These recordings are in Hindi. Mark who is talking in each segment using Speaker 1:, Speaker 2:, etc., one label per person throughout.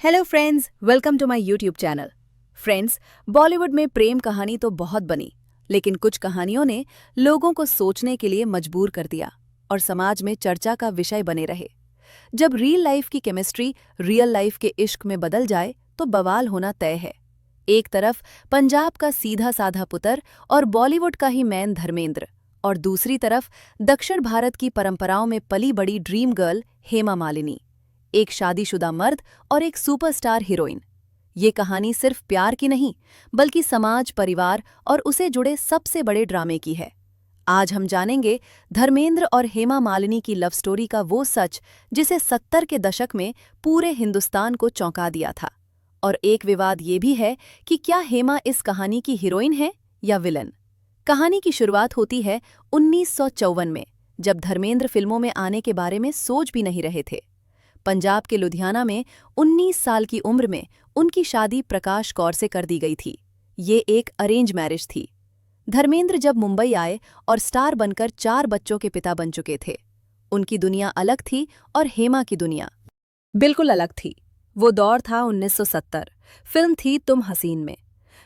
Speaker 1: Hello friends, welcome to my YouTube channel. Friends, Bollywood में प्रेम कहानी तो बहुत बनी, लेकिन कुछ कहानियों ने लोगों को सोचने के लिए मजबूर कर दिया और समाज में चर्चा का विषय बने रहे। जब रियल लाइफ की केमिस्ट्री रियल लाइफ के इश्क में बदल जाए तो बवाल होना तय है। एक तरफ पंजाब का सीधा साधा पुत्र और बॉलीवुड का ही मैन धर्मेंद्र, और दूसरी तरफ दक्षिण भारत की परंपराओं में पली बड़ी ड्रीम गर्ल हेमा मालिनी, एक शादीशुदा मर्द और एक सुपरस्टार हीरोइन। ये कहानी सिर्फ प्यार की नहीं, बल्कि समाज, परिवार और उसे जुड़े सबसे बड़े ड्रामे की है। आज हम जानेंगे धर्मेंद्र और हेमा मालिनी की लव स्टोरी का वो सच जिसे 70 के दशक में पूरे हिंदुस्तान को चौंका दिया था। और एक विवाद ये भी है कि क्या हेमा इस कहानी की हीरोइन है या विलन। कहानी की शुरुआत होती है 1954 में, जब धर्मेंद्र फिल्मों में आने के बारे में सोच भी नहीं रहे थे। पंजाब के लुधियाना में 19 साल की उम्र में उनकी शादी प्रकाश कौर से कर दी गई थी। ये एक अरेंज मैरिज थी। धर्मेंद्र जब मुंबई आए और स्टार बनकर 4 बच्चों के पिता बन चुके थे, उनकी दुनिया अलग थी और हेमा की दुनिया बिल्कुल अलग थी। वो दौर था 1970। फिल्म थी तुम हसीन में।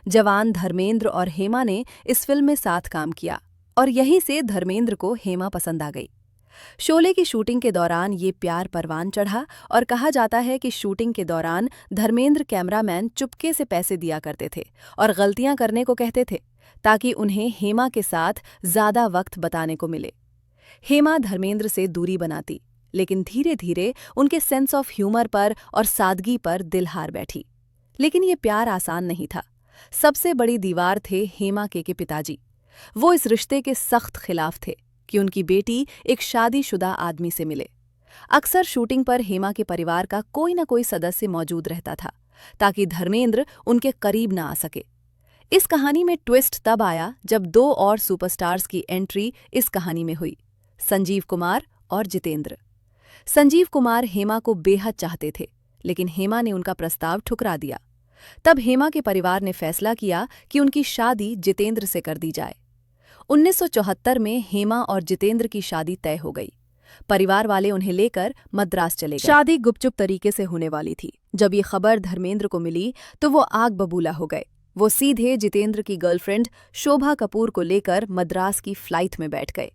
Speaker 1: जवान धर्मेंद्र और हेमा ने इस फिल्म में साथ काम किया और यहीं से धर्मेंद्र को हेमा पसंद आ गई। शोले की शूटिंग के दौरान ये प्यार परवान चढ़ा और कहा जाता है कि शूटिंग के दौरान धर्मेंद्र कैमरामैन चुपके से पैसे दिया करते थे और गलतियां करने को कहते थे, ताकि उन्हें हेमा के साथ ज्यादा वक्त बताने को मिले। हेमा धर्मेंद्र से दूरी बनाती, लेकिन धीरे धीरे उनके सेंस ऑफ ह्यूमर पर और सादगी पर दिल हार बैठी। लेकिन ये प्यार आसान नहीं था। सबसे बड़ी दीवार थे हेमा के पिताजी। वो इस रिश्ते के सख्त खिलाफ थे कि उनकी बेटी एक शादीशुदा आदमी से मिले। अक्सर शूटिंग पर हेमा के परिवार का कोई न कोई सदस्य मौजूद रहता था, ताकि धर्मेंद्र उनके करीब न आ सके। इस कहानी में ट्विस्ट तब आया जब 2 और सुपरस्टार्स की एंट्री इस कहानी में हुई, संजीव कुमार और जितेंद्र। संजीव कुमार हेमा को बेहद चाहते थे, लेकिन हेमा ने उनका प्रस्ताव ठुकरा दिया। तब हेमा के परिवार ने फैसला किया कि उनकी शादी जितेंद्र से कर दी जाए। 1974 में हेमा और जितेंद्र की शादी तय हो गई। परिवार वाले उन्हें लेकर मद्रास चले गए। शादी गुपचुप तरीके से होने वाली थी। जब ये खबर धर्मेंद्र को मिली तो वो आग बबूला हो गए। वो सीधे जितेंद्र की गर्लफ्रेंड शोभा कपूर को लेकर मद्रास की फ्लाइट में बैठ गए।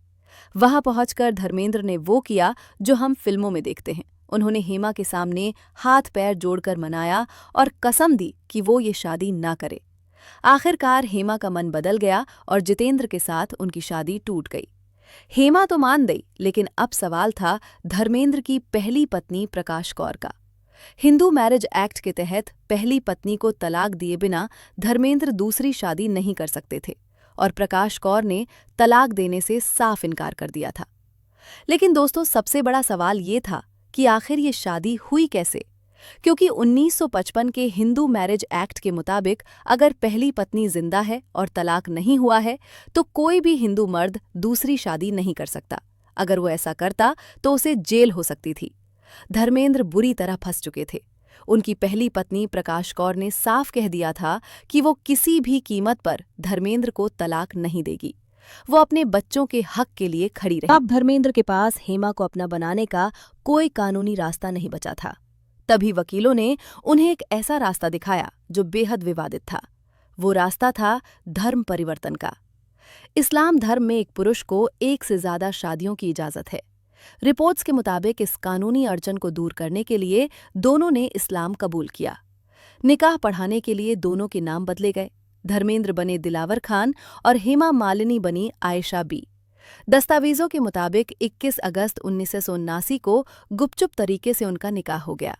Speaker 1: वहां पहुंचकर धर्मेंद्र ने वो किया जो हम फिल्मों में देखते हैं। उन्होंने हेमा के सामने हाथ पैर जोड़कर मनाया और कसम दी कि वो ये शादी ना करे। आखिरकार हेमा का मन बदल गया और जितेंद्र के साथ उनकी शादी टूट गई। हेमा तो मान गई, लेकिन अब सवाल था धर्मेंद्र की पहली पत्नी प्रकाश कौर का। हिंदू मैरिज एक्ट के तहत पहली पत्नी को तलाक दिए बिना धर्मेंद्र दूसरी शादी नहीं कर सकते थे, और प्रकाश कौर ने तलाक देने से साफ इनकार कर दिया था। लेकिन दोस्तों, सबसे बड़ा सवाल ये था कि आखिर ये शादी हुई कैसे, क्योंकि 1955 के हिंदू मैरिज एक्ट के मुताबिक अगर पहली पत्नी जिंदा है और तलाक नहीं हुआ है तो कोई भी हिंदू मर्द दूसरी शादी नहीं कर सकता। अगर वो ऐसा करता तो उसे जेल हो सकती थी। धर्मेंद्र बुरी तरह फंस चुके थे। उनकी पहली पत्नी प्रकाश कौर ने साफ कह दिया था कि वो किसी भी कीमत पर धर्मेंद्र को तलाक नहीं देगी। वो अपने बच्चों के हक के लिए खड़ी रही। अब धर्मेंद्र के पास हेमा को अपना बनाने का कोई कानूनी रास्ता नहीं बचा था। तभी वकीलों ने उन्हें एक ऐसा रास्ता दिखाया जो बेहद विवादित था। वो रास्ता था धर्म परिवर्तन का। इस्लाम धर्म में एक पुरुष को एक से ज्यादा शादियों की इजाजत है। रिपोर्ट्स के मुताबिक इस कानूनी अड़चन को दूर करने के लिए दोनों ने इस्लाम कबूल किया। निकाह पढ़ाने के लिए दोनों के नाम बदले गए। धर्मेंद्र बने दिलावर खान और हेमा मालिनी बनी आयशा बी। दस्तावेजों के मुताबिक 21 अगस्त 1979 को गुपचुप तरीके से उनका निकाह हो गया।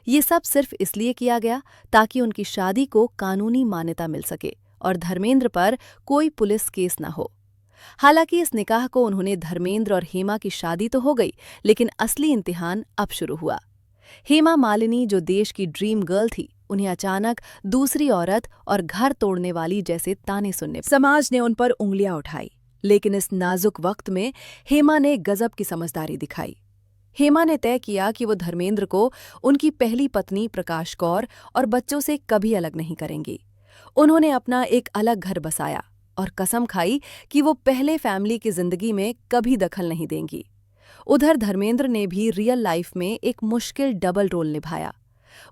Speaker 1: ये सब सिर्फ इसलिए किया गया ताकि उनकी शादी को कानूनी मान्यता मिल सके और धर्मेंद्र पर कोई पुलिस केस न हो। हालांकि इस निकाह को उन्होंने धर्मेंद्र और हेमा की शादी तो हो गई, लेकिन असली इम्तिहान अब शुरू हुआ। हेमा मालिनी, जो देश की ड्रीम गर्ल थी, उन्हें अचानक दूसरी औरत और घर तोड़ने वाली जैसे ताने सुनने। समाज ने उन पर उंगलियां उठाई, लेकिन इस नाजुक वक्त में हेमा ने गजब की समझदारी दिखाई। हेमा ने तय किया कि वो धर्मेंद्र को उनकी पहली पत्नी प्रकाश कौर और बच्चों से कभी अलग नहीं करेंगी। उन्होंने अपना एक अलग घर बसाया और कसम खाई कि वो पहले फैमिली की जिंदगी में कभी दखल नहीं देंगी। उधर धर्मेंद्र ने भी रियल लाइफ में एक मुश्किल डबल रोल निभाया।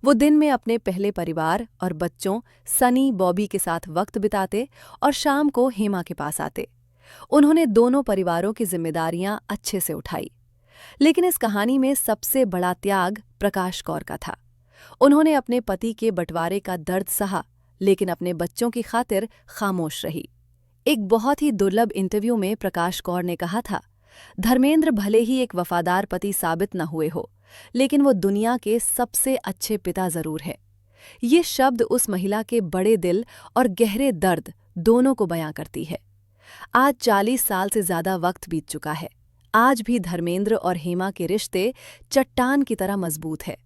Speaker 1: वो दिन में अपने पहले परिवार और बच्चों सनी बॉबी के साथ वक्त बिताते और शाम को हेमा के पास आते। उन्होंने दोनों परिवारों की जिम्मेदारियां अच्छे से उठाई। लेकिन इस कहानी में सबसे बड़ा त्याग प्रकाश कौर का था। उन्होंने अपने पति के बंटवारे का दर्द सहा, लेकिन अपने बच्चों की खातिर खामोश रही। एक बहुत ही दुर्लभ इंटरव्यू में प्रकाश कौर ने कहा था, धर्मेंद्र भले ही एक वफादार पति साबित न हुए हो, लेकिन वो दुनिया के सबसे अच्छे पिता जरूर है। ये शब्द उस महिला के बड़े दिल और गहरे दर्द दोनों को बयां करती है। आज 40 साल से ज्यादा वक्त बीत चुका है। आज भी धर्मेंद्र और हेमा के रिश्ते चट्टान की तरह मजबूत है।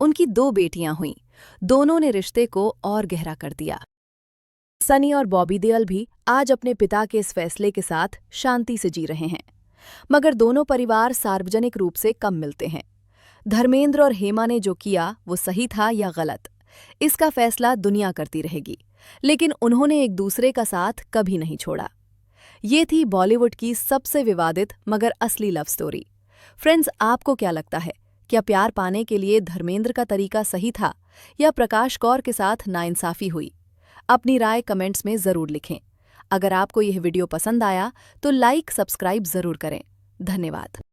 Speaker 1: उनकी 2 बेटियां हुईं, दोनों ने रिश्ते को और गहरा कर दिया। सनी और बॉबी देओल भी आज अपने पिता के इस फैसले के साथ शांति से जी रहे हैं, मगर दोनों परिवार सार्वजनिक रूप से कम मिलते हैं। धर्मेंद्र और हेमा ने जो किया वो सही था या गलत, इसका फैसला दुनिया करती रहेगी, लेकिन उन्होंने एक दूसरे का साथ कभी नहीं छोड़ा। ये थी बॉलीवुड की सबसे विवादित मगर असली लव स्टोरी। फ्रेंड्स, आपको क्या लगता है? क्या प्यार पाने के लिए धर्मेंद्र का तरीका सही था या प्रकाश कौर के साथ नाइंसाफी हुई? अपनी राय कमेंट्स में ज़रूर लिखें। अगर आपको यह वीडियो पसंद आया तो लाइक सब्सक्राइब ज़रूर करें। धन्यवाद।